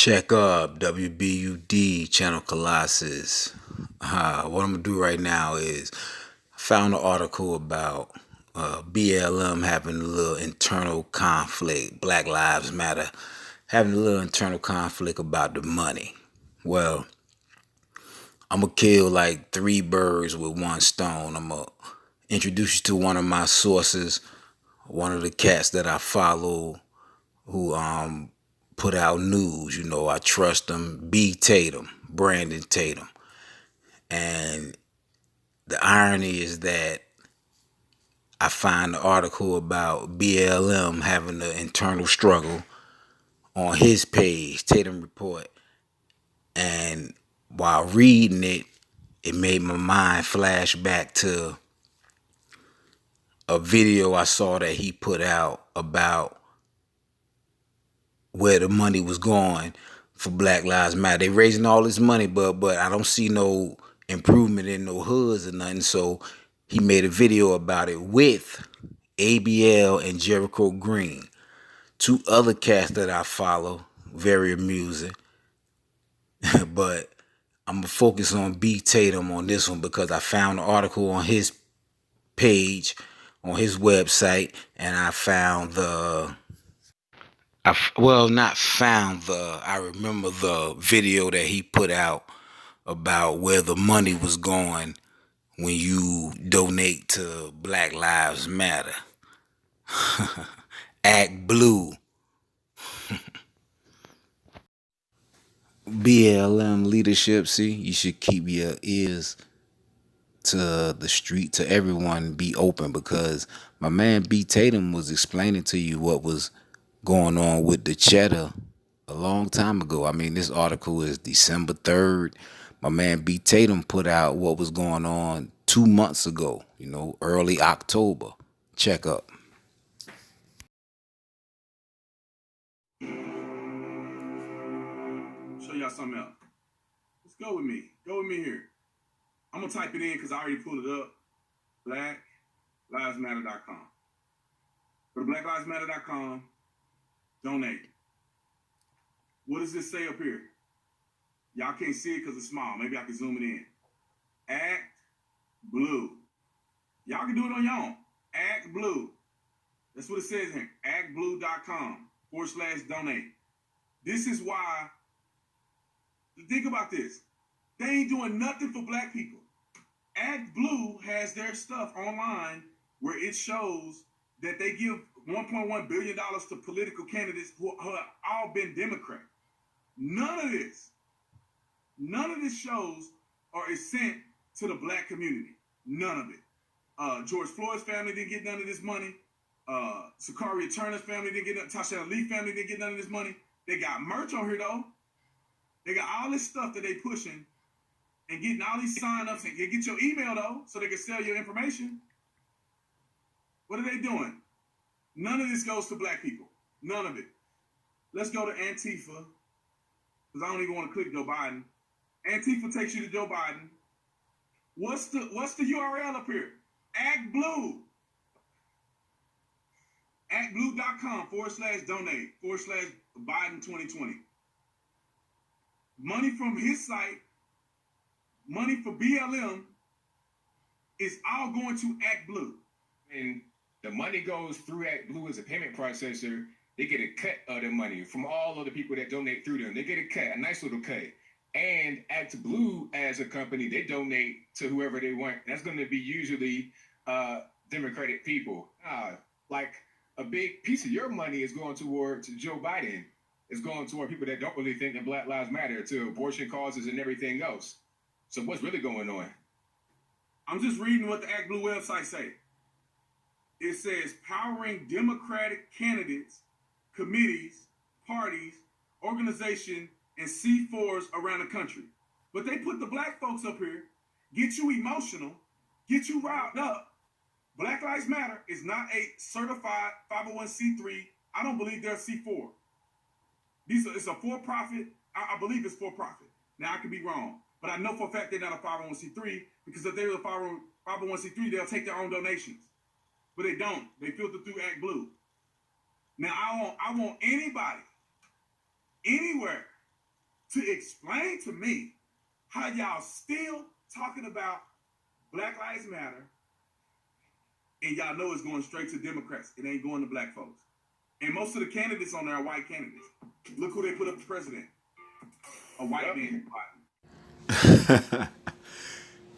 Check up WBUD channel Colossus. What I'm gonna do right now is I found an article about BLM having a little internal conflict. Black Lives Matter having a little internal conflict about the money. Well, I'm gonna kill like three birds with one stone. I'm gonna introduce you to one of my sources, one of the cats that I follow who put out news. You know, I trust them. Tatum, Brandon Tatum. And the irony is that I find the article about BLM having an internal struggle on his page, Tatum Report. And while reading it, it made my mind flash back to a video I saw that he put out about where the money was going for Black Lives Matter. They raising all this money, but I don't see no improvement in no hoods or nothing. So he made a video about it with ABL and Jericho Green, two other cats that I follow. Very amusing. But I'm gonna focus on B Tatum on this one because I found an article on his page, on his website, and I found I remember the video that he put out about where the money was going when you donate to Black Lives Matter. Act Blue. BLM leadership, see, you should keep your ears to the street, to everyone, be open, because my man B Tatum was explaining to you what was going on with the cheddar a long time ago. I mean, this article is December 3rd. My man B Tatum put out what was going on 2 months ago, early October. Check up. Show y'all something else. Let's go with me. Go with me here. I'm going to type it in because I already pulled it up. BlackLivesMatter.com. Go to BlackLivesMatter.com. Donate. What does this say up here? Y'all can't see it because it's small. Maybe I can zoom it in. Act Blue. Y'all can do it on your own. Act Blue. That's what it says here. ActBlue.com/donate. This is why. Think about this. They ain't doing nothing for black people. Act Blue has their stuff online where it shows that they give $1.1 billion to political candidates who have all been Democrat. None of this shows or is sent to the black community. None of it. George Floyd's family didn't get none of this money. Sakaria Turner's family didn't get none. Tasha Lee family didn't get none of this money. They got merch on here though. They got all this stuff that they pushing and getting all these sign-ups and get your email though so they can sell your information. What are they doing? None of this goes to black people. None of it. Let's go to Antifa because I don't even want to click Joe Biden. Antifa takes you to Joe Biden. What's the URL up here? Act Blue. ActBlue.com/donate/Biden 2020. Money from his site, money for BLM is all going to Act Blue. And the money goes through Act Blue as a payment processor. They get a cut of the money from all of the people that donate through them. They get a cut, a nice little cut. And Act Blue as a company, they donate to whoever they want. That's going to be usually Democratic people. Like a big piece of your money is going toward Joe Biden. It's going toward people that don't really think that Black Lives Matter, to abortion causes and everything else. So what's really going on? I'm just reading what the Act Blue website say. It says powering Democratic candidates, committees, parties, organization, and C4s around the country. But they put the black folks up here, get you emotional, get you riled up. Black Lives Matter is not a certified 501c3. I don't believe they're a C4. It's a for-profit. I believe it's for-profit. Now, I could be wrong. But I know for a fact they're not a 501c3 because if they were a 501c3, they'll take their own donations. But they don't. They filter through Act Blue. Now, I want anybody, anywhere, to explain to me how y'all still talking about Black Lives Matter and y'all know it's going straight to Democrats. It ain't going to black folks. And most of the candidates on there are white candidates. Look who they put up for president. A white man.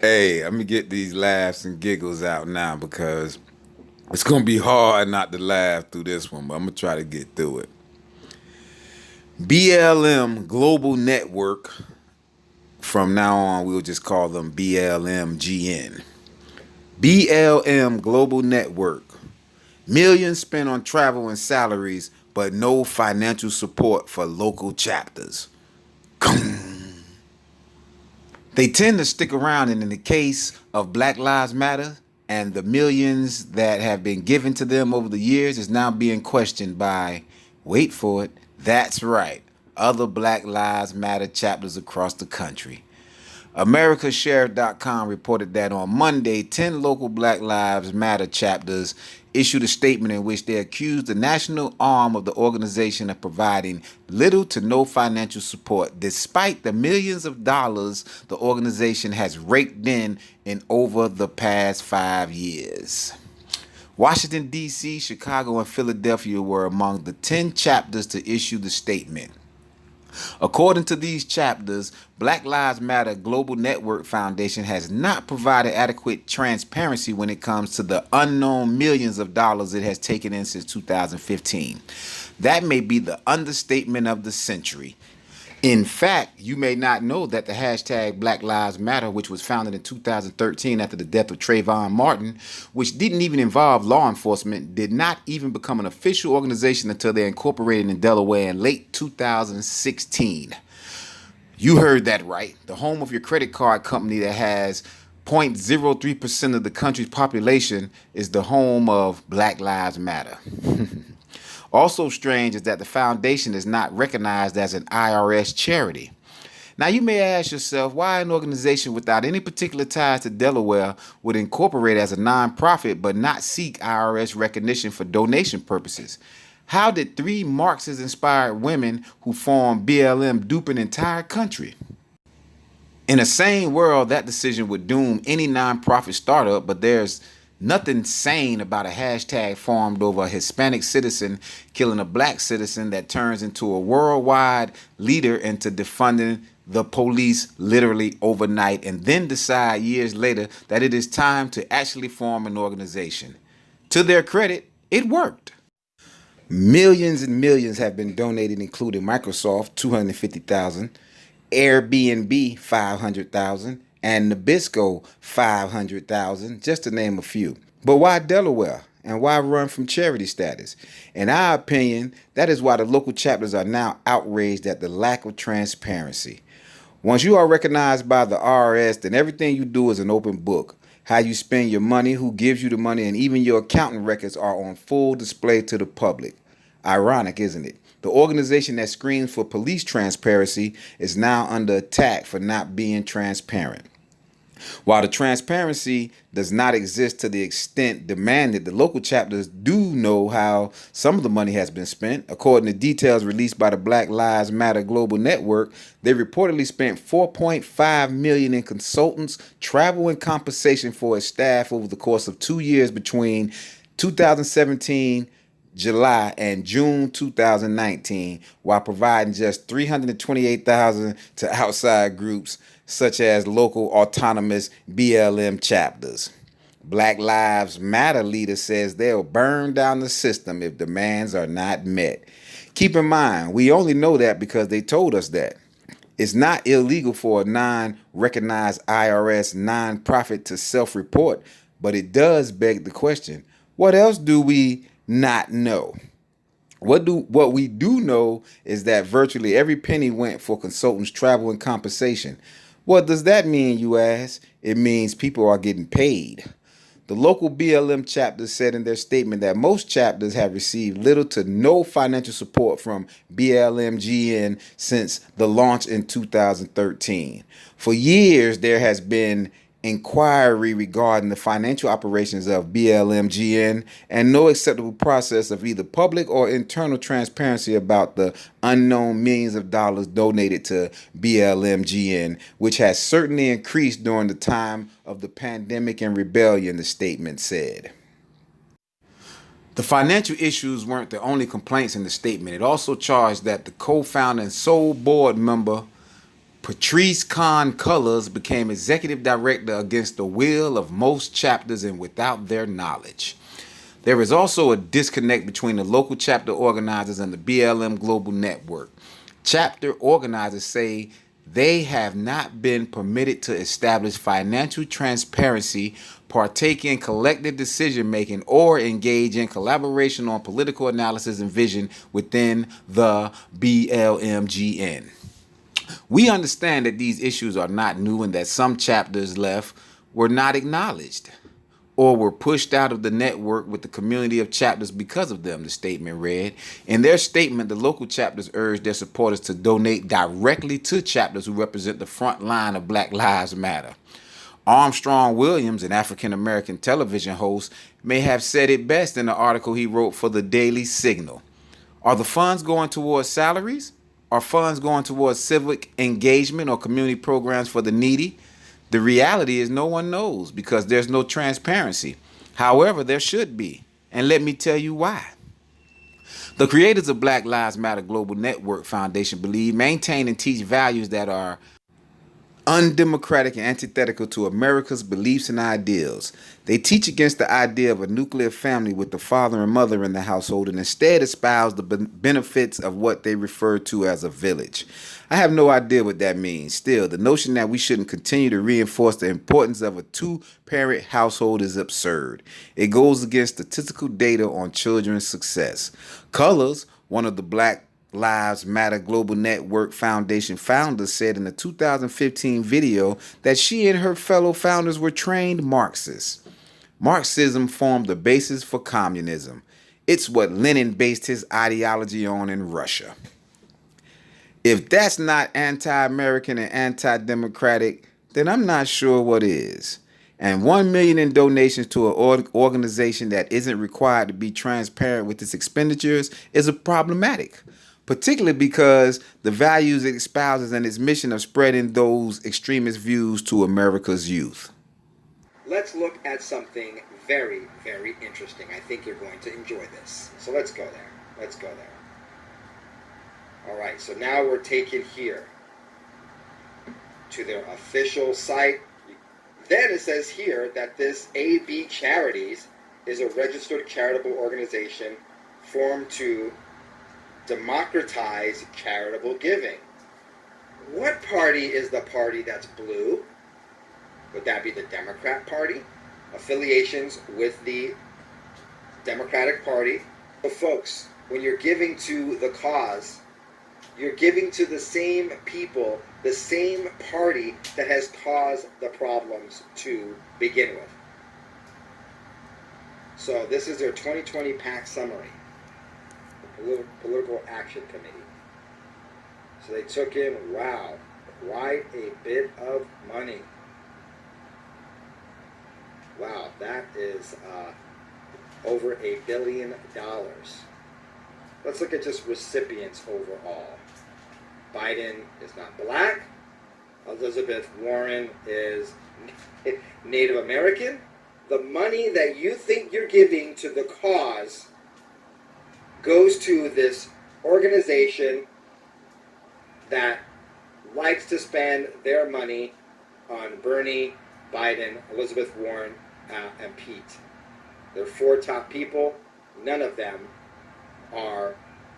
Hey, let me get these laughs and giggles out now because it's going to be hard not to laugh through this one, but I'm going to try to get through it. BLM Global Network, from now on, we'll just call them BLMGN. BLM Global Network. Millions spent on travel and salaries, but no financial support for local chapters. They tend to stick around, and in the case of Black Lives Matter and the millions that have been given to them over the years is now being questioned by, wait for it, that's right, other Black Lives Matter chapters across the country. AmericasSheriff.com reported that on Monday, 10 local Black Lives Matter chapters issued a statement in which they accused the national arm of the organization of providing little to no financial support, despite the millions of dollars the organization has raked in over the past 5 years. Washington, D.C., Chicago, and Philadelphia were among the 10 chapters to issue the statement. According to these chapters, Black Lives Matter Global Network Foundation has not provided adequate transparency when it comes to the unknown millions of dollars it has taken in since 2015. That may be the understatement of the century. In fact, you may not know that the hashtag Black Lives Matter, which was founded in 2013 after the death of Trayvon Martin, which didn't even involve law enforcement, did not even become an official organization until they incorporated in Delaware in late 2016. You heard that right. The home of your credit card company that has 0.03% of the country's population is the home of Black Lives Matter. Also strange is that the foundation is not recognized as an I.R.S. charity. Now you may ask yourself why an organization without any particular ties to Delaware would incorporate as a nonprofit but not seek I.R.S. recognition for donation purposes. How did 3 Marxist-inspired women who formed BLM dupe an entire country? In a sane world, that decision would doom any nonprofit startup, but there's nothing sane about a hashtag formed over a Hispanic citizen killing a black citizen that turns into a worldwide leader into defunding the police literally overnight and then decide years later that it is time to actually form an organization. To their credit, it worked. Millions and millions have been donated, including Microsoft, $250,000, AirBnB, $500,000, and Nabisco, $500,000, just to name a few. But why Delaware? And why run from charity status? In our opinion, that is why the local chapters are now outraged at the lack of transparency. Once you are recognized by the I.R.S., then everything you do is an open book. How you spend your money, who gives you the money, and even your accounting records are on full display to the public. Ironic, isn't it? The organization that screams for police transparency is now under attack for not being transparent. While the transparency does not exist to the extent demanded, the local chapters do know how some of the money has been spent. According to details released by the Black Lives Matter Global Network, they reportedly spent $4.5 million in consultants, travel, and compensation for its staff over the course of 2 years between 2017 July and June 2019, while providing just $328,000 to outside groups such as local autonomous BLM chapters. Black Lives Matter leader says they'll burn down the system if demands are not met. Keep in mind, we only know that because they told us that. It's not illegal for a non-recognized I.R.S. nonprofit to self-report, but it does beg the question, what else do we not know? What we do know is that virtually every penny went for consultants' travel and compensation. What does that mean, you ask? It means people are getting paid. The local BLM chapters said in their statement that most chapters have received little to no financial support from BLMGN since the launch in 2013. For years, there has been inquiry regarding the financial operations of BLMGN, and no acceptable process of either public or internal transparency about the unknown millions of dollars donated to BLMGN, which has certainly increased during the time of the pandemic and rebellion, the statement said. The financial issues weren't the only complaints in the statement. It also charged that the co-founder and sole board member Patrisse Khan-Cullors became executive director against the will of most chapters and without their knowledge. There is also a disconnect between the local chapter organizers and the BLM Global Network. Chapter organizers say they have not been permitted to establish financial transparency, partake in collective decision-making, or engage in collaboration on political analysis and vision within the BLMGN. We understand that these issues are not new and that some chapters left were not acknowledged or were pushed out of the network with the community of chapters because of them, the statement read. In their statement, the local chapters urged their supporters to donate directly to chapters who represent the front line of Black Lives Matter. Armstrong Williams, an African-American television host, may have said it best in the article he wrote for the Daily Signal. Are the funds going towards salaries? Are funds going towards civic engagement or community programs for the needy? The reality is no one knows because there's no transparency. However, there should be. And let me tell you why. The creators of Black Lives Matter Global Network Foundation believe, maintain, and teach values that are undemocratic and antithetical to America's beliefs and ideals. They teach against the idea of a nuclear family with the father and mother in the household and instead espouse the benefits of what they refer to as a village. I have no idea what that means. Still, the notion that we shouldn't continue to reinforce the importance of a two-parent household is absurd. It goes against statistical data on children's success. Cullors, one of the Black Lives Matter Global Network Foundation founders, said in a 2015 video that she and her fellow founders were trained Marxists. Marxism formed the basis for communism. It's what Lenin based his ideology on in Russia. If that's not anti-American and anti-democratic, then I'm not sure what is. And $1 million in donations to an organization that isn't required to be transparent with its expenditures is problematic, particularly because the values it espouses and its mission of spreading those extremist views to America's youth. Let's look at something very, very interesting. I think you're going to enjoy this. So let's go there. Let's go there. All right, so now we're taken here to their official site. Then it says here that this AB Charities is a registered charitable organization formed to democratize charitable giving. What party is the party that's blue? Would that be the Democrat Party? Affiliations with the Democratic Party. So folks, when you're giving to the cause, you're giving to the same people, the same party that has caused the problems to begin with. So this is their 2020 PAC summary. Political Action Committee. So they took in, wow, quite a bit of money. Wow, that is over $1 billion. Let's look at just recipients overall. Biden is not black. Elizabeth Warren is Native American. The money that you think you're giving to the cause goes to this organization that likes to spend their money on Bernie, Biden, Elizabeth Warren, and Pete. They're four top people. None of them are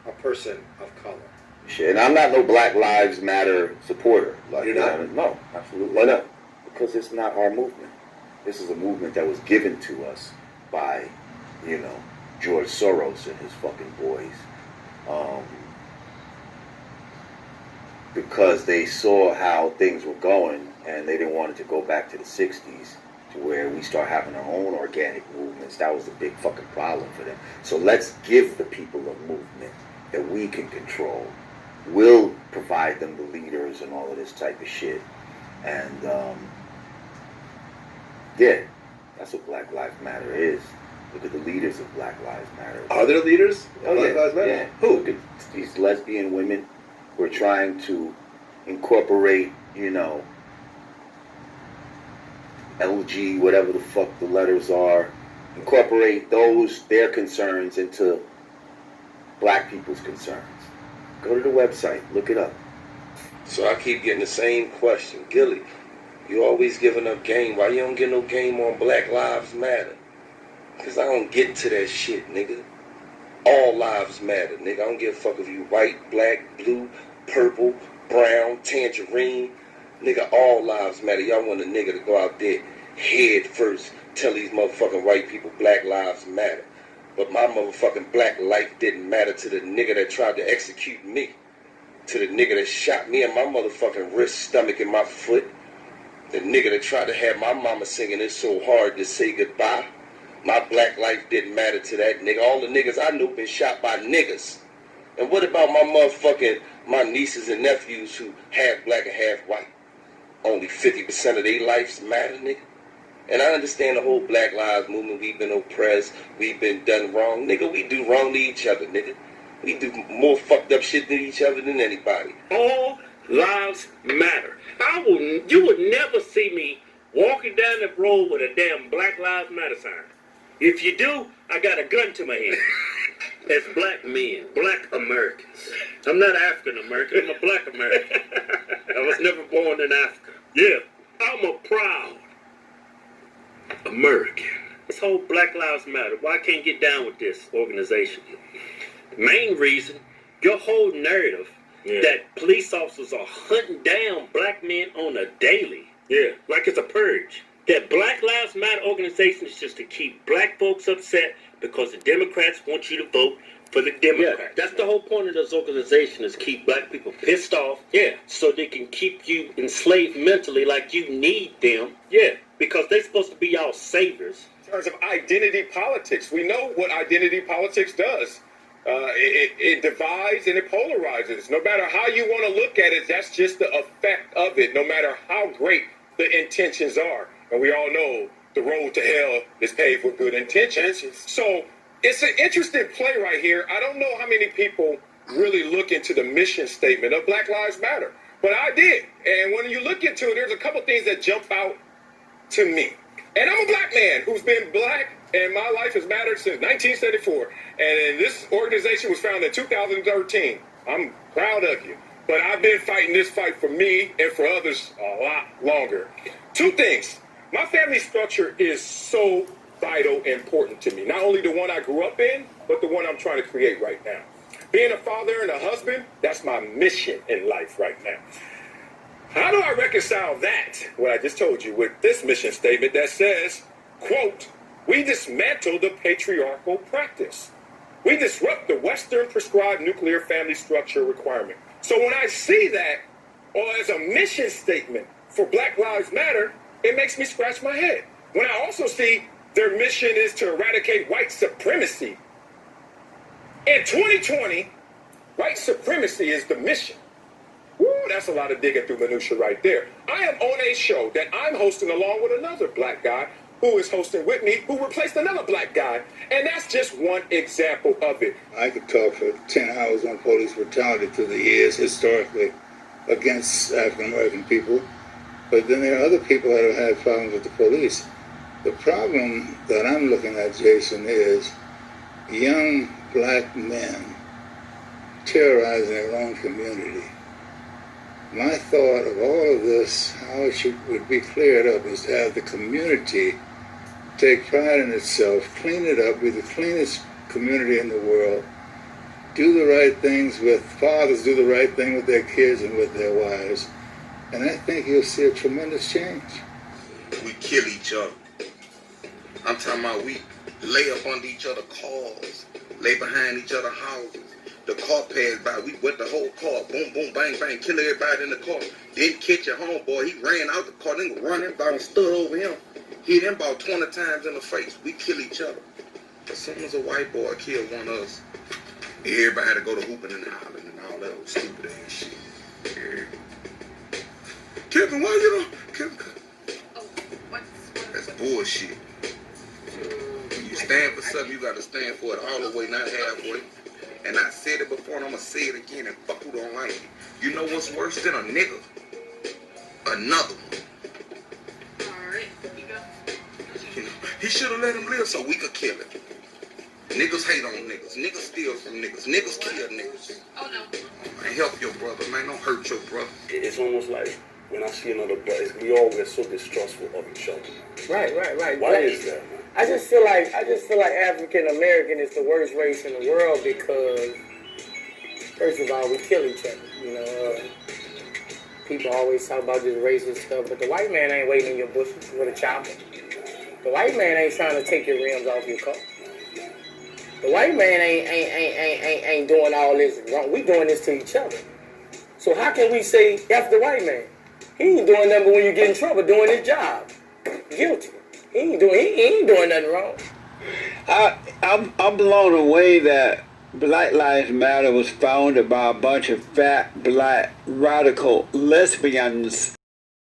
a person of color. Shit, and I'm not no Black Lives Matter supporter. Like, you're not? No, absolutely. Why not? Because it's not our movement. This is a movement that was given to us by, George Soros and his fucking boys. Because they saw how things were going and they didn't want it to go back to the 60s to where we start having our own organic movements. That was the big fucking problem for them. So let's give the people a movement that we can control. We'll provide them the leaders and all of this type of shit. And Yeah, that's what Black Lives Matter is. Look at the leaders of Black Lives Matter. Are there leaders? Oh, Black yeah, Lives Matter? yeah. Who? Look at these lesbian women who are trying to incorporate, you know, LG, whatever the fuck the letters are, incorporate their concerns into black people's concerns. Go to the website, look it up. So I keep getting the same question. Gillie, you always giving up game. Why you don't get no game on Black Lives Matter? Because I don't get to that shit, nigga. All lives matter, nigga. I don't give a fuck if you white, black, blue, purple, brown, tangerine. Nigga, all lives matter. Y'all want a nigga to go out there head first, tell these motherfucking white people Black Lives Matter. But my motherfucking black life didn't matter to the nigga that tried to execute me. To the nigga that shot me in my motherfucking wrist, stomach, and my foot. The nigga that tried to have my mama singing It's So Hard to Say Goodbye. My black life didn't matter to that nigga. All the niggas I knew been shot by niggas. And what about my nieces and nephews who half black and half white? Only 50% of their lives matter, nigga. And I understand the whole Black Lives Movement. We've been oppressed. We've been done wrong. Nigga, we do wrong to each other, nigga. We do more fucked up shit to each other than anybody. All lives matter. You would never see me walking down the road with a damn Black Lives Matter sign. If you do, I got a gun to my head. As black men, black Americans. I'm not African American, I'm a black American. I was never born in Africa. Yeah, I'm a proud American. This whole Black Lives Matter, why I can't get down with this organization? The main reason, your whole narrative that police officers are hunting down black men on a daily. Yeah, like it's a purge. That Black Lives Matter organization is just to keep black folks upset because the Democrats want you to vote for the Democrats. Yeah, that's the whole point of this organization, is keep black people pissed off. Yeah, so they can keep you enslaved mentally like you need them. Yeah, because they're supposed to be y'all saviors. In terms of identity politics, we know what identity politics does. It divides and it polarizes. No matter how you want to look at it, that's just the effect of it, no matter how great the intentions are. And we all know the road to hell is paved with good intentions. So it's an interesting play right here. I don't know how many people really look into the mission statement of Black Lives Matter, but I did. And when you look into it, there's a couple things that jump out to me. And I'm a black man who's been black, and my life has mattered since 1974. And this organization was founded in 2013. I'm proud of you. But I've been fighting this fight for me and for others a lot longer. Two things. My family structure is so vital and important to me. Not only the one I grew up in, but the one I'm trying to create right now. Being a father and a husband, that's my mission in life right now. How do I reconcile that, what I just told you, with this mission statement that says, quote, we dismantle the patriarchal practice. We disrupt the Western prescribed nuclear family structure requirement. So when I see that, or as a mission statement for Black Lives Matter, it makes me scratch my head. When I also see their mission is to eradicate white supremacy. In 2020, white supremacy is the mission. Woo, that's a lot of digging through minutia right there. I am on a show that I'm hosting along with another black guy who is hosting with me, who replaced another black guy. And that's just one example of it. I could talk for 10 hours on police brutality through the years, historically, against African-American people. But then there are other people that have had problems with the police. The problem that I'm looking at, Jason, is young black men terrorizing their own community. My thought of all of this, how it would be cleared up, is to have the community take pride in itself, clean it up, be the cleanest community in the world, do the right things with fathers, do the right thing with their kids and with their wives. And I think you'll see a tremendous change. We kill each other. I'm talking about we lay up under each other's cars, lay behind each other's houses. The car passed by, we wet the whole car, boom, boom, bang, bang, kill everybody in the car. Didn't catch your homeboy, he ran out the car, then running about and stood over him. Hit him about 20 times in the face. We kill each other. As soon as a white boy killed one of us, everybody had to go to hooping and hollering and all that old stupid ass shit. Yeah. Kevin, why you don't? Kevin. Oh, what's bullshit. When you stand for something, you gotta stand for it all the way, not halfway. And I said it before, and I'm gonna say it again, and fuck who don't like it. You know what's worse than a nigga? Another one. Alright, you go. You know, he should have let him live so we could kill him. Niggas hate on niggas. Niggas steal from niggas. Niggas kill niggas. Oh no. Man, help your brother, man. Don't hurt your brother. It's almost like when I see another brother, we all get so distrustful of each other. Right. Why is that, man? I just feel like African American is the worst race in the world because, first of all, we kill each other. You know, people always talk about this racist stuff, but the white man ain't waiting in your bushes with a chopper. The white man ain't trying to take your rims off your car. The white man ain't doing all this wrong. We doing this to each other. So how can we say F the white man? He ain't doing nothing but when you get in trouble doing his job. Guilty. He ain't doing nothing wrong. I'm blown away that Black Lives Matter was founded by a bunch of fat black radical lesbians